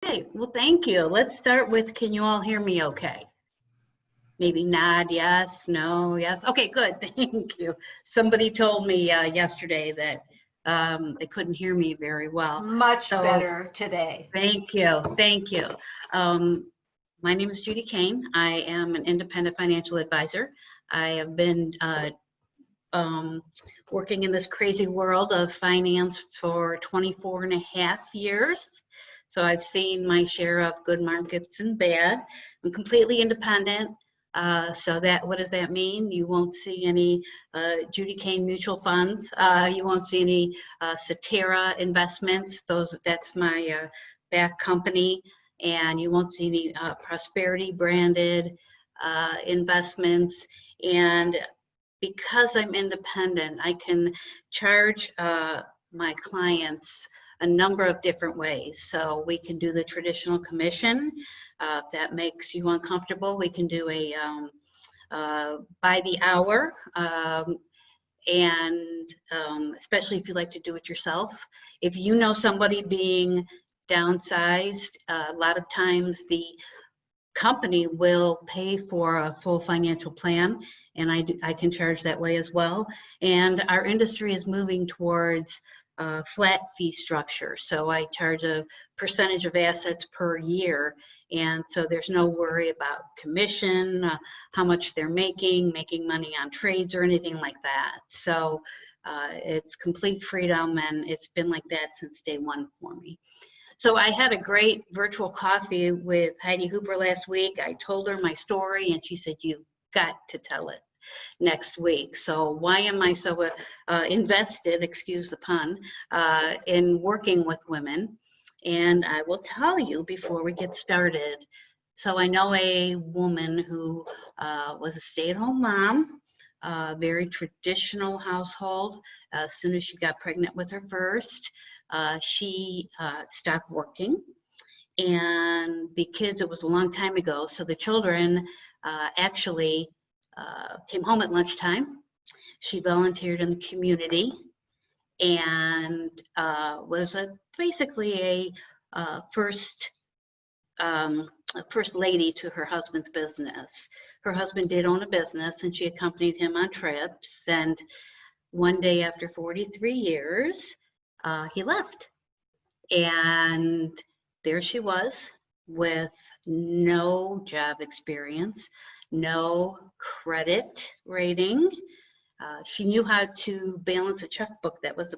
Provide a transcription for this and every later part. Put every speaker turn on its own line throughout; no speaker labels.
Okay, well, thank you. Let's start with, can you all hear me okay? Maybe nod, yes, no, yes. Okay, good, thank you. Somebody told me yesterday that they couldn't hear me very well.
Much better today.
Thank you, thank you. My name is Judith Caine. I am an independent financial advisor. I have been working in this crazy world of finance for 24 and a half years. So I've seen my share of good markets and bad. I'm completely independent. So that, what does that mean? You won't see any Judith Caine mutual funds. You won't see any Cetera investments. That's my back company. And you won't see any Prosperity branded investments. And because I'm independent, I can charge my clients a number of different ways. So we can do the traditional commission. If that makes you uncomfortable, we can do a by the hour, and especially if you like to do it yourself. If you know somebody being downsized, a lot of times the company will pay for a full financial plan, and I can charge that way as well. And our industry is moving towards flat fee structure. So I charge a percentage of assets per year. And so there's no worry about commission, how much they're making money on trades or anything like that. So it's complete freedom, and it's been like that since day one for me. So I had a great virtual coffee with Heidi Hooper last week. I told her my story, and she said, you've got to tell it next week. So why am I so invested, excuse the pun, in working with women? And I will tell you before we get started. So I know a woman who was a stay-at-home mom, very traditional household. As soon as she got pregnant with her first, she stopped working. And the kids, it was a long time ago, so the children actually came home at lunchtime. She volunteered in the community and was basically a first lady to her husband's business. Her husband did own a business, and she accompanied him on trips. And one day after 43 years, he left. And there she was with no job experience, no credit rating. She knew how to balance a checkbook. That was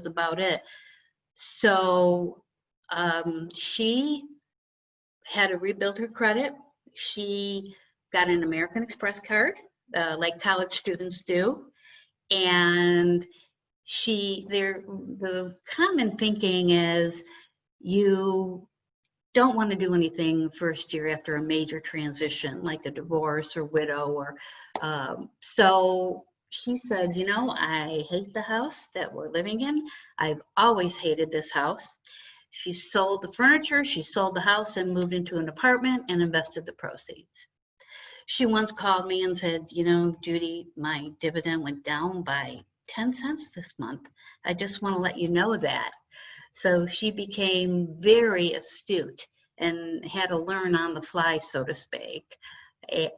about it. So she had to rebuild her credit. She got an American Express card, like college students do, and the common thinking is you don't want to do anything first year after a major transition, like a divorce or widow, or so she said, you know, I hate the house that we're living in. I've always hated this house. She sold the furniture, she sold the house, and moved into an apartment and invested the proceeds. She once called me and said, you know, Judy, my dividend went down by 10 cents this month. I just want to let you know that. So she became very astute and had to learn on the fly, so to speak,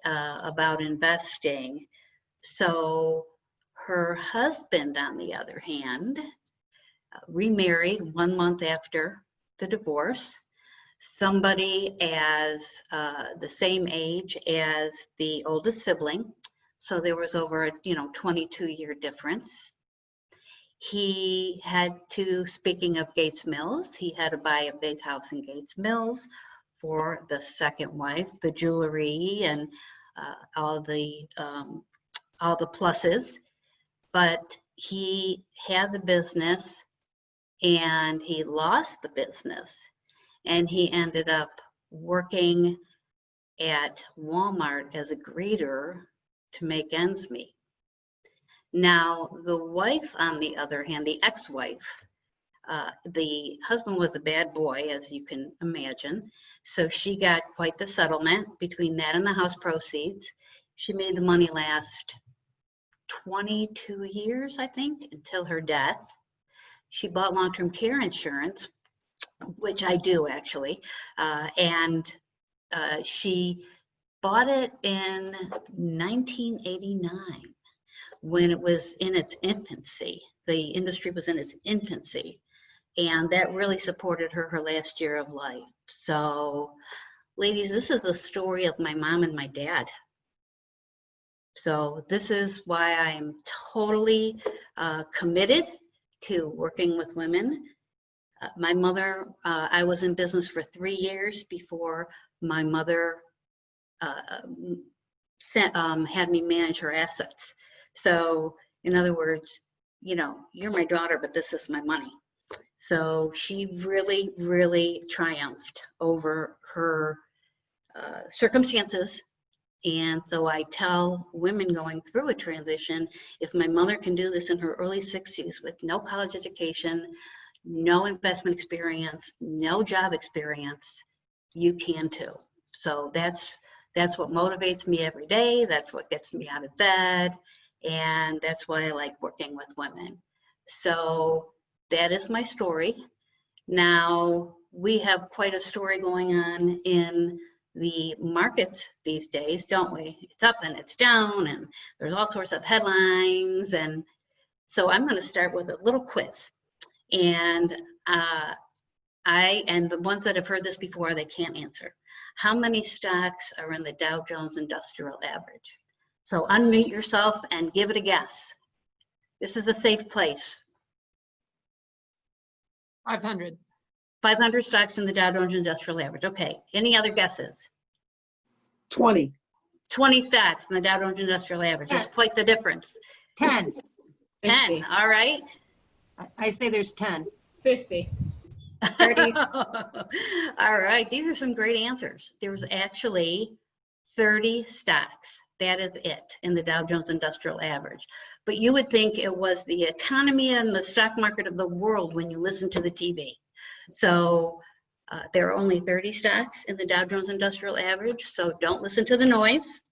about investing. So her husband, on the other hand, remarried 1 month after the divorce, somebody as the same age as the oldest sibling. So there was over a 22-year difference. He had to, speaking of Gates Mills, he had to buy a big house in Gates Mills for the second wife, the jewelry and all the pluses. But he had the business and he lost the business, and he ended up working at Walmart as a greeter to make ends meet. Now, the wife, on the other hand, the ex-wife, the husband was a bad boy, as you can imagine. So she got quite the settlement between that and the house proceeds. She made the money last 22 years, I think, until her death. She bought long-term care insurance which I do actually. And she bought it in 1989 when it was in its infancy. The industry was in its infancy, and that really supported her last year of life. So, ladies, this is a story of my mom and my dad. So this is why I'm totally committed to working with women. My mother, I was in business for 3 years before my mother had me manage her assets. So in other words, you know, you're my daughter, but this is my money. So she really, really triumphed over her circumstances. And so I tell women going through a transition, if my mother can do this in her early 60s with no college education, no investment experience, no job experience, you can too. So that's what motivates me every day. That's what gets me out of bed. And that's why I like working with women. So that is my story. Now, we have quite a story going on in the markets these days, don't we? It's up and it's down, and there's all sorts of headlines. And so I'm going to start with a little quiz. And and the ones that have heard this before, they can't answer. How many stocks are in the Dow Jones Industrial Average? So unmute yourself and give it a guess. This is a safe place.
500.
500 stocks in the Dow Jones Industrial Average. Okay, any other guesses?
20.
20 stocks in the Dow Jones Industrial Average. That's quite the difference.
10.
10, all right.
I say there's 10.
50.
30.
All right, these are some great answers. There's actually 30 stocks. That is it in the Dow Jones Industrial Average. But you would think it was the economy and the stock market of the world when you listen to the TV. So there are only 30 stocks in the Dow Jones Industrial Average, so don't listen to the noise.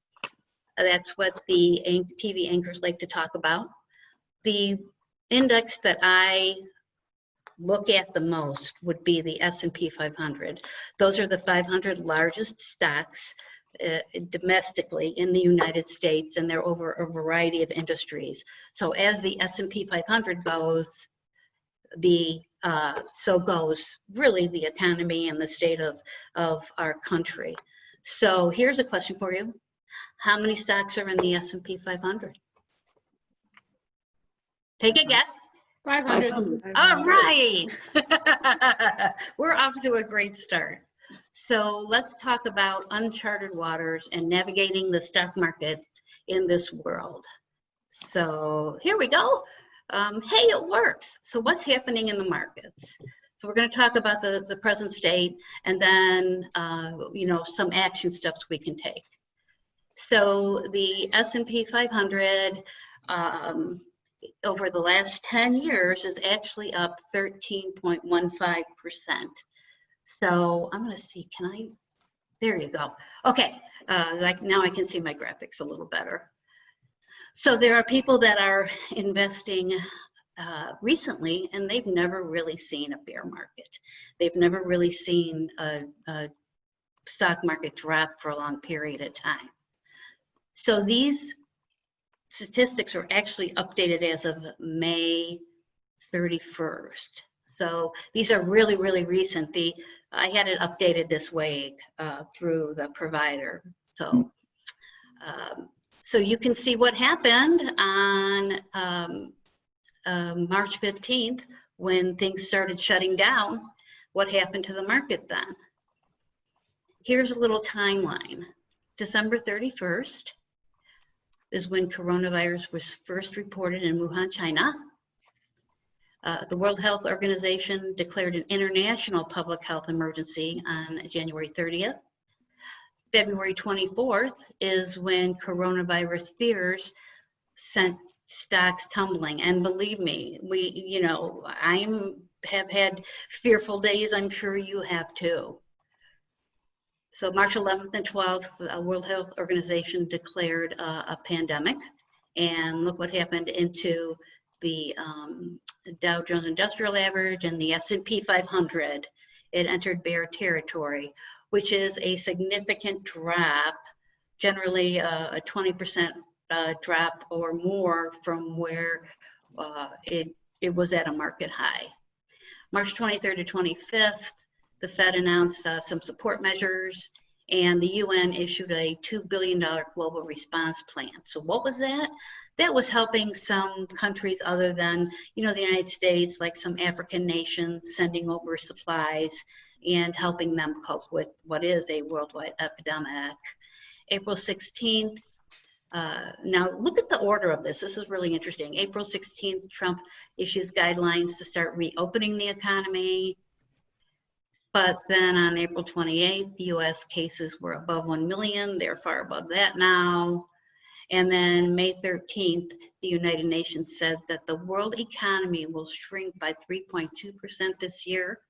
That's what the TV anchors like to talk about. The index that I look at the most would be the S&P 500. Those are the 500 largest stocks domestically in the United States, and they're over a variety of industries. So as the S&P 500 goes, so goes really the economy and the state of our country. So here's a question for you. How many stocks are in the S&P 500? Take a guess.
500.
All right. We're off to a great start. So let's talk about uncharted waters and navigating the stock market in this world. So here we go. Hey, it works. So what's happening in the markets? So we're going to talk about the present state and then, you know, some action steps we can take. So the S&P 500 over the last 10 years is actually up 13.15%. So I'm going to see, there you go. Okay, like now I can see my graphics a little better. So there are people that are investing recently, and they've never really seen a bear market. They've never really seen a stock market drop for a long period of time. So these statistics are actually updated as of May 31st. So these are really, really recent. I had it updated this week through the provider. So, so you can see what happened on March 15th when things started shutting down. What happened to the market then? Here's a little timeline. December 31st is when coronavirus was first reported in Wuhan, China. The World Health Organization declared an international public health emergency on January 30th. February 24th is when coronavirus fears sent stocks tumbling. And believe me, I have had fearful days. I'm sure you have too. So March 11th and 12th, the World Health Organization declared a pandemic. And look what happened into the Dow Jones Industrial Average and the S&P 500. it entered bear territory, which is a significant drop, generally a 20% drop or more from where it was at a market high. March 23rd to 25th, the Fed announced some support measures, and the UN issued a $2 billion global response plan. So what was that? That was helping some countries other than, the United States, like some African nations, sending over supplies and helping them cope with what is a worldwide epidemic. April 16th, now look at the order of this. This is really interesting. April 16th, Trump issues guidelines to start reopening the economy. But then on April 28th, the US cases were above 1 million. They're far above that now. And then May 13th, the United Nations said that the world economy will shrink by 3.2% this year.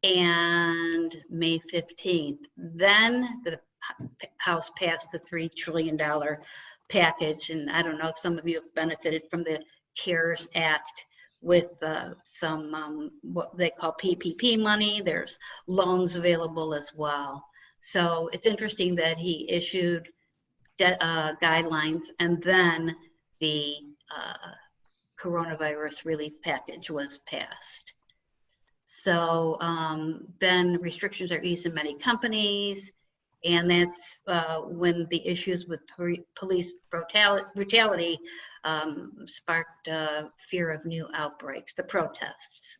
And May 15th, then the House passed the $3 trillion package. And I don't know if some of you have benefited from the CARES Act with some what they call PPP money. There's loans available as well. So it's interesting that he issued guidelines, and then the coronavirus relief package was passed. So then restrictions are eased in many companies, and that's when the issues with police brutality sparked fear of new outbreaks, the protests.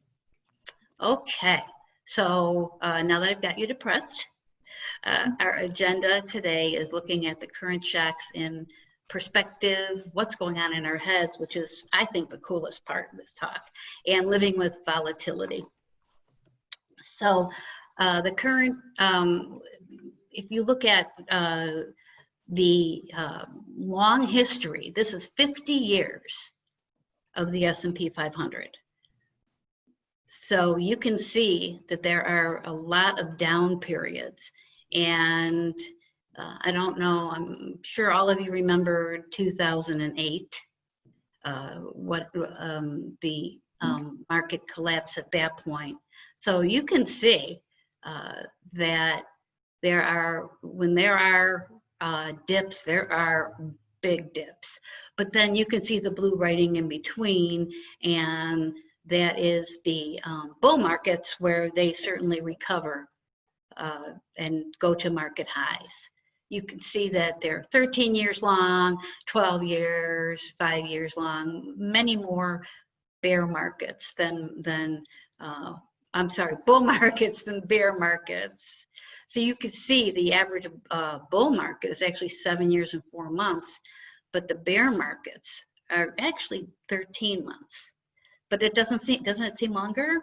Okay, so now that I've got you depressed, our agenda today is looking at the current shocks in perspective, what's going on in our heads, which is, I think, the coolest part of this talk, and living with volatility. So the current, if you look at the long history, this is 50 years of the S&P 500. So you can see that there are a lot of down periods. And I don't know, I'm sure all of you remember 2008, what the market collapse at that point. So you can see that when there are dips, there are big dips. But then you can see the blue writing in between, and that is the bull markets, where they certainly recover and go to market highs. You can see that they're 13 years long, 12 years, 5 years long, many more bear markets than bull markets than bear markets. So you can see the average bull market is actually 7 years and 4 months, but the bear markets are actually 13 months. But doesn't it seem longer?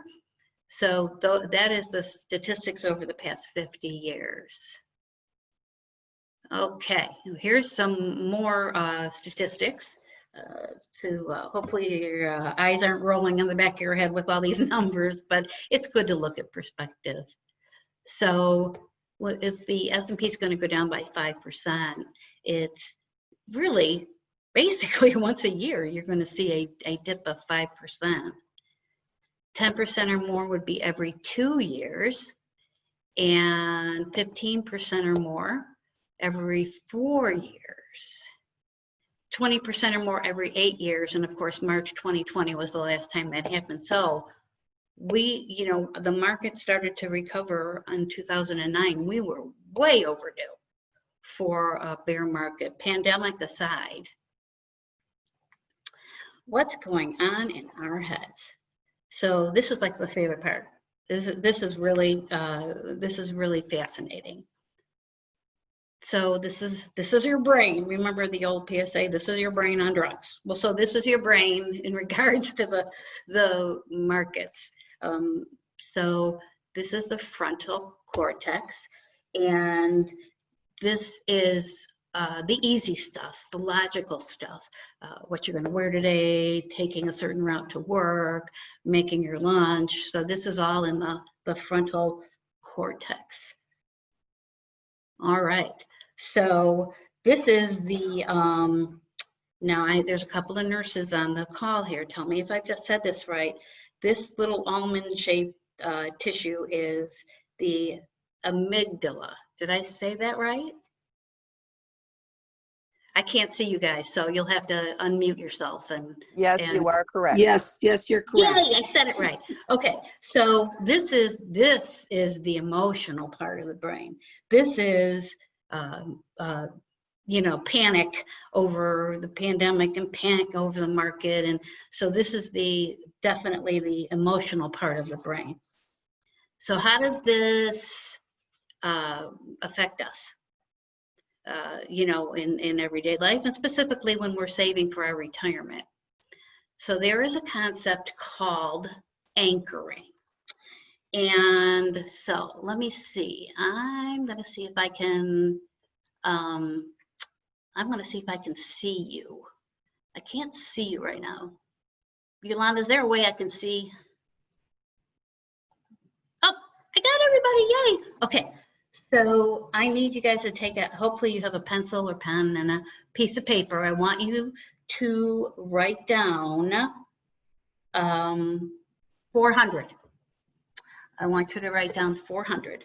So that is the statistics over the past 50 years. Okay, here's some more statistics. Hopefully your eyes aren't rolling in the back of your head with all these numbers, but it's good to look at perspective. So if the S&P is going to go down by 5%, it's really basically once a year you're going to see a dip of 5%. 10% or more would be every 2 years, and 15% or more every 4 years. 20% or more every 8 years, and of course March 2020 was the last time that happened. So the market started to recover in 2009. We were way overdue for a bear market, pandemic aside. What's going on in our heads? So this is like the favorite part. This is really fascinating. So this is your brain. Remember the old PSA, this is your brain on drugs. Well, so this is your brain in regards to the markets. So this is the frontal cortex, and this is the easy stuff, the logical stuff, what you're going to wear today, taking a certain route to work, making your lunch. So this is all in the frontal cortex. All right, so this is the, now there's a couple of nurses on the call here. Tell me if I've just said this right. This little almond-shaped tissue is the amygdala. Did I say that right? I can't see you guys, so you'll have to unmute yourself and.
Yes,
and-
you are correct.
Yes, yes, you're correct.
Yay, I said it right. Okay, so this is the emotional part of the brain. This is, panic over the pandemic and panic over the market. And so this is definitely the emotional part of the brain. So how does this affect us? In everyday life, and specifically when we're saving for our retirement. So there is a concept called anchoring. And so let me see. I'm going to see if I can, see you. I can't see you right now. Yolanda, is there a way I can see? Oh, I got everybody, yay. Okay, so I need you guys to hopefully you have a pencil or pen and a piece of paper. I want you to write down 400. I want you to write down 400.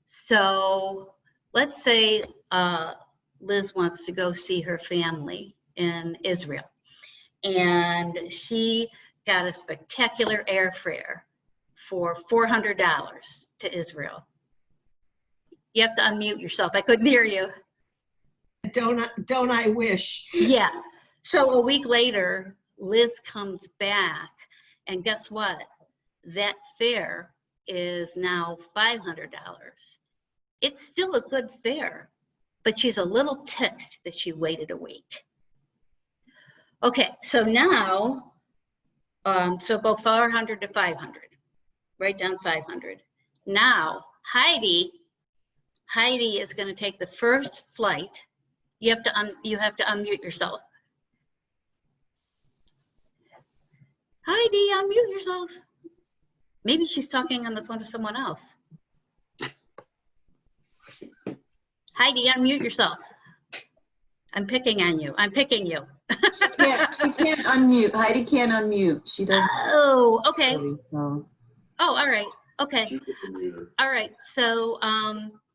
So let's say Liz wants to go see her family in Israel, and she got a spectacular airfare for $400 to Israel. You have to unmute yourself. I couldn't hear you.
Don't I wish?
Yeah. So a week later, Liz comes back, and guess what? That fare is now $500. It's still a good fare, but she's a little ticked that she waited a week. Okay, so now, so go 400 to 500. Write down 500. Now, Heidi is going to take the first flight. You have to unmute yourself. Heidi, unmute yourself. Maybe she's talking on the phone to someone else. Heidi, unmute yourself. I'm picking on you. I'm picking you.
She can't unmute. Heidi can't unmute. She doesn't.
Oh, okay.
So.
Oh, all right. Okay. All right. So,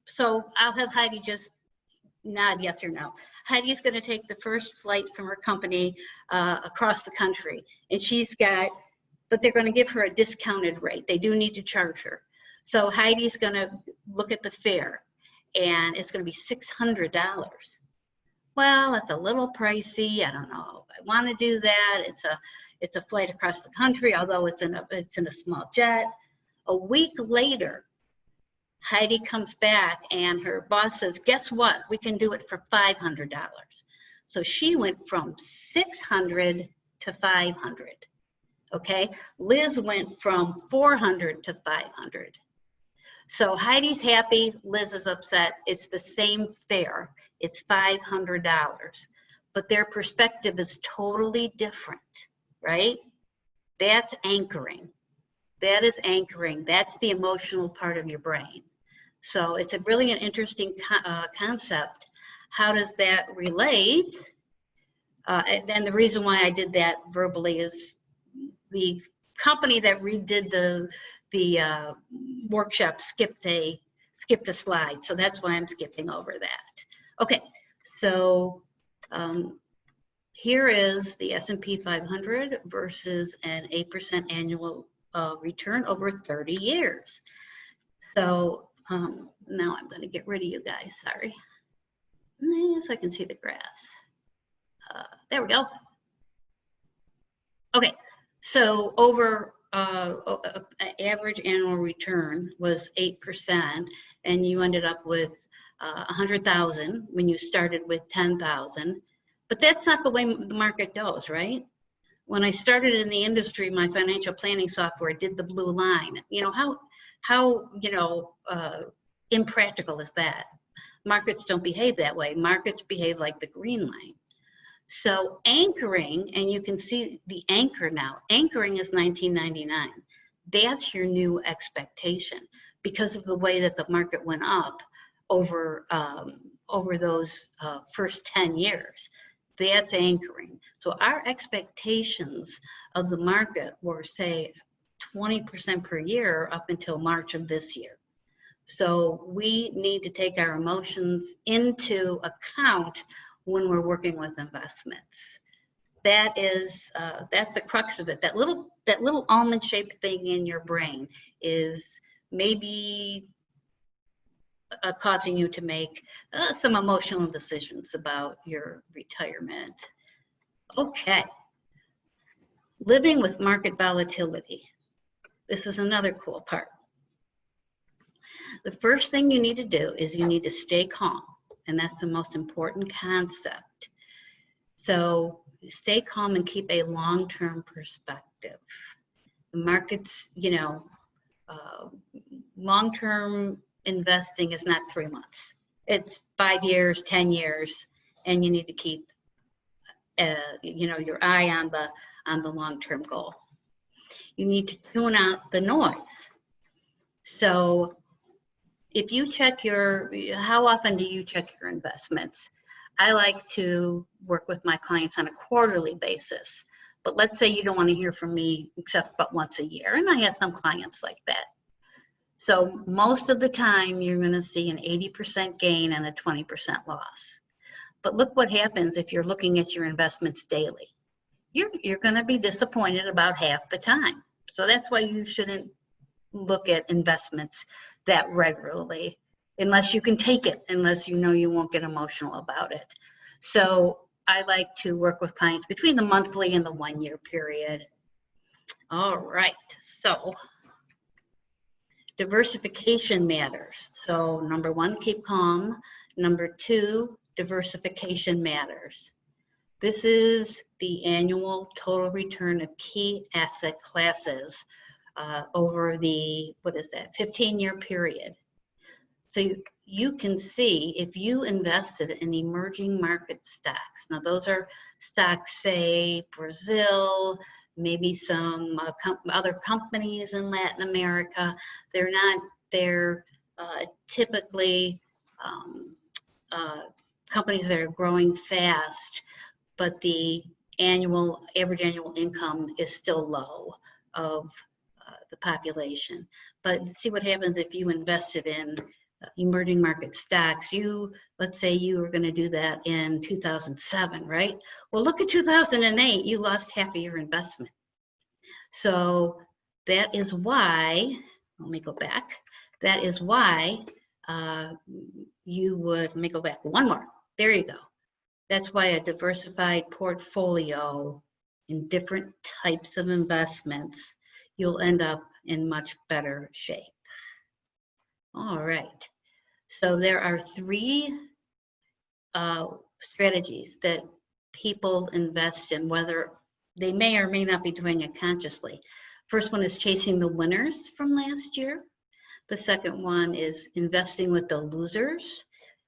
so I'll have Heidi just nod yes or no. Heidi's going to take the first flight from her company across the country, and but they're going to give her a discounted rate. They do need to charge her. So Heidi's going to look at the fare, and it's going to be $600. Well, that's a little pricey. I don't know if I want to do that. It's a flight across the country, although it's in a small jet. A week later, Heidi comes back and her boss says, guess what? We can do it for $500. So she went from 600 to 500. Okay. Liz went from 400 to 500. So Heidi's happy, Liz is upset. It's the same fare. It's $500, but their perspective is totally different, right? That's anchoring. That is anchoring. That's the emotional part of your brain. So it's really an interesting concept. How does that relate? And the reason why I did that verbally is the company that redid the workshop skipped a slide. So that's why I'm skipping over that. Okay, so here is the S&P 500 versus an 8% annual return over 30 years. So now I'm going to get rid of you guys, sorry. So I can see the graphs. There we go. Okay, so over average annual return was 8%, and you ended up with 100,000 when you started with 10,000. But that's not the way the market goes, right? When I started in the industry, my financial planning software did the blue line. You know, how impractical is that? Markets don't behave that way. Markets behave like the green line. So anchoring, and you can see the anchor now. Anchoring is 1999. That's your new expectation because of the way that the market went up over those first 10 years. That's anchoring. So our expectations of the market were, say, 20% per year up until March of this year. So we need to take our emotions into account when we're working with investments. That is, that's the crux of it. That little almond-shaped thing in your brain is maybe causing you to make some emotional decisions about your retirement. Okay. Living with market volatility. This is another cool part. The first thing you need to do is you need to stay calm, and that's the most important concept. So stay calm and keep a long-term perspective. The markets, you know, long-term investing is not 3 months. It's 5 years, 10 years, and you need to keep, you know, your eye on the long-term goal. You need to tune out the noise. So if you check how often do you check your investments? I like to work with my clients on a quarterly basis, but let's say you don't want to hear from me except but once a year, and I have some clients like that. So most of the time you're going to see an 80% gain and a 20% loss. But look what happens if you're looking at your investments daily. You're going to be disappointed about half the time. So that's why you shouldn't look at investments that regularly, unless you can take it, unless you know you won't get emotional about it. So I like to work with clients between the monthly and the 1 year period. All right, so diversification matters. So number one, keep calm. Number two, diversification matters. This is the annual total return of key asset classes over the, 15-year period. So you can see if you invested in emerging market stocks. Now those are stocks, say Brazil, maybe some other companies in Latin America. They're typically companies that are growing fast, but the average annual income is still low of the population. But see what happens if you invested in emerging market stocks. Let's say you were going to do that in 2007, right? Well, look at 2008, you lost half of your investment. So that is why, let me go back. That is why you would, let me go back one more. There you go. That's why a diversified portfolio in different types of investments, you'll end up in much better shape. All right. So there are three strategies that people invest in, whether they may or may not be doing it consciously. First one is chasing the winners from last year. The second one is investing with the losers.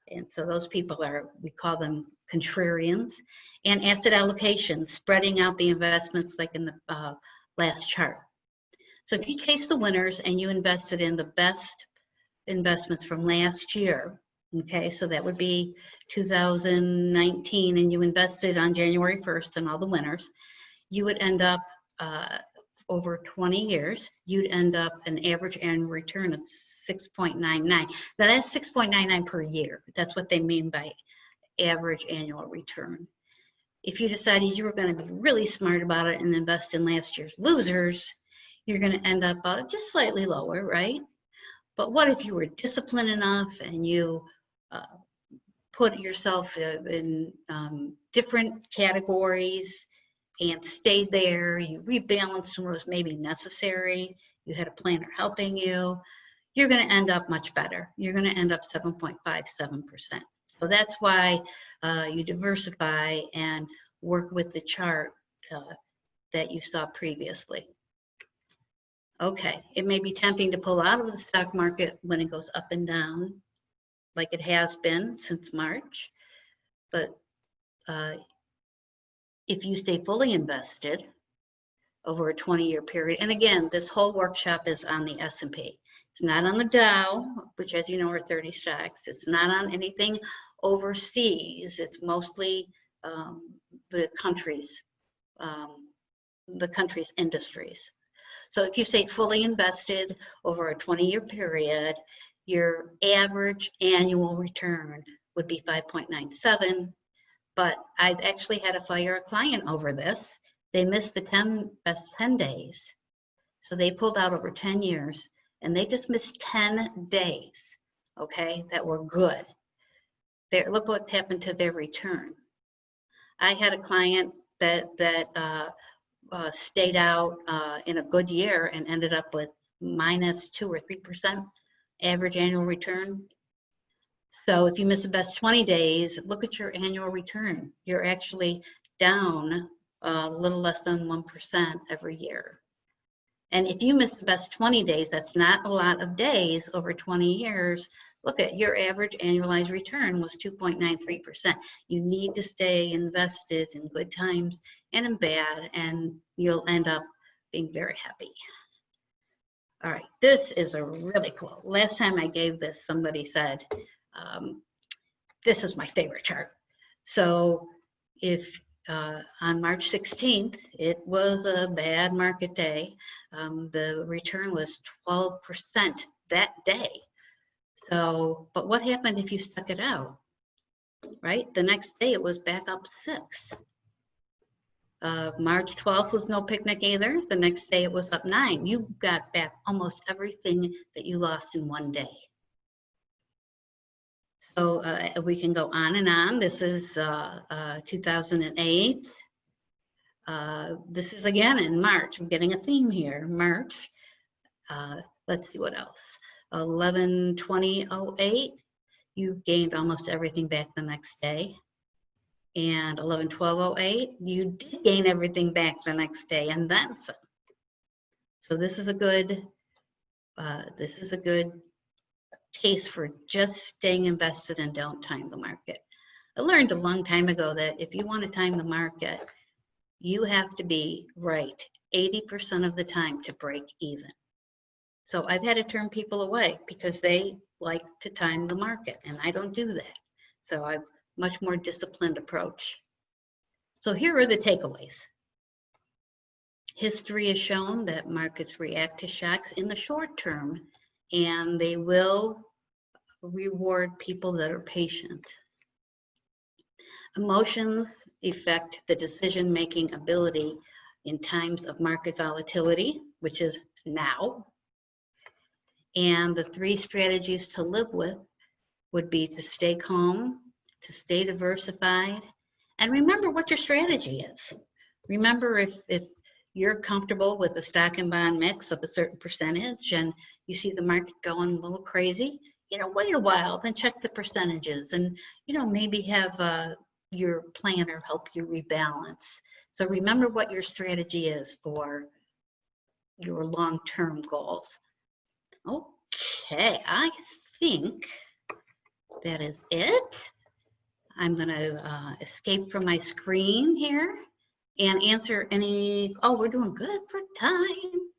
And so those people we call them contrarians. And asset allocation, spreading out the investments like in the last chart. So if you chase the winners and you invested in the best investments from last year, okay, so that would be 2019, and you invested on January 1st in all the winners, you would end up over 20 years, you'd end up an average annual return of 6.99. Now that's 6.99 per year. That's what they mean by average annual return. If you decided you were going to be really smart about it and invest in last year's losers, you're going to end up just slightly lower, right? But what if you were disciplined enough and you put yourself in different categories and stayed there, you rebalanced when it was maybe necessary, you had a planner helping you, you're going to end up much better. You're going to end up 7.57%. So that's why you diversify and work with the chart that you saw previously. Okay, it may be tempting to pull out of the stock market when it goes up and down, like it has been since March, but if you stay fully invested over a 20-year period, and again, this whole workshop is on the S&P. It's not on the Dow, which as you know are 30 stocks. It's not on anything overseas. It's mostly the country's industries. So if you say fully invested over a 20-year period, your average annual return would be 5.97. But I've actually had to fire a client over this. They missed the best 10 days. So they pulled out over 10 years, and they just missed 10 days, okay, that were good. Look what happened to their return. I had a client that stayed out in a good year and ended up with -2 or 3% average annual return. So if you miss the best 20 days, look at your annual return. You're actually down a little less than 1% every year. And if you miss the best 20 days, that's not a lot of days over 20 years. Look at your average annualized return was 2.93%. You need to stay invested in good times and in bad, and you'll end up being very happy. All right, this is a really cool. Last time I gave this, somebody said, this is my favorite chart. So if on March 16th, it was a bad market day. The return was 12% that day. So, but what happened if you stuck it out, right? The next day it was back up 6. March 12th was no picnic either. The next day it was up 9. You got back almost everything that you lost in one day. So we can go on and on. This is 2008. This is again in March. I'm getting a theme here. March. Let's see what else. 11/20/08. You gained almost everything back the next day. And 11/12/08. You did gain everything back the next day, and then some. So this is a good. Case for just staying invested and don't time the market. I learned a long time ago that if you want to time the market, you have to be right 80% of the time to break even. So I've had to turn people away because they like to time the market, and I don't do that. So I've much more disciplined approach. So here are the takeaways. History has shown that markets react to shocks in the short term, and they will reward people that are patient. Emotions affect the decision-making ability in times of market volatility, which is now. And the 3 strategies to live with would be to stay calm, to stay diversified, and remember what your strategy is. Remember if you're comfortable with a stock and bond mix of a certain percentage and you see the market going a little crazy, wait a while, then check the percentages and, maybe have your planner help you rebalance. So remember what your strategy is for your long-term goals. Okay, I think that is it. I'm gonna escape from my screen here and answer any, we're doing good for time.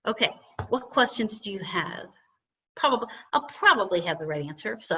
Okay, what questions do you have? I'll probably have the right answer, so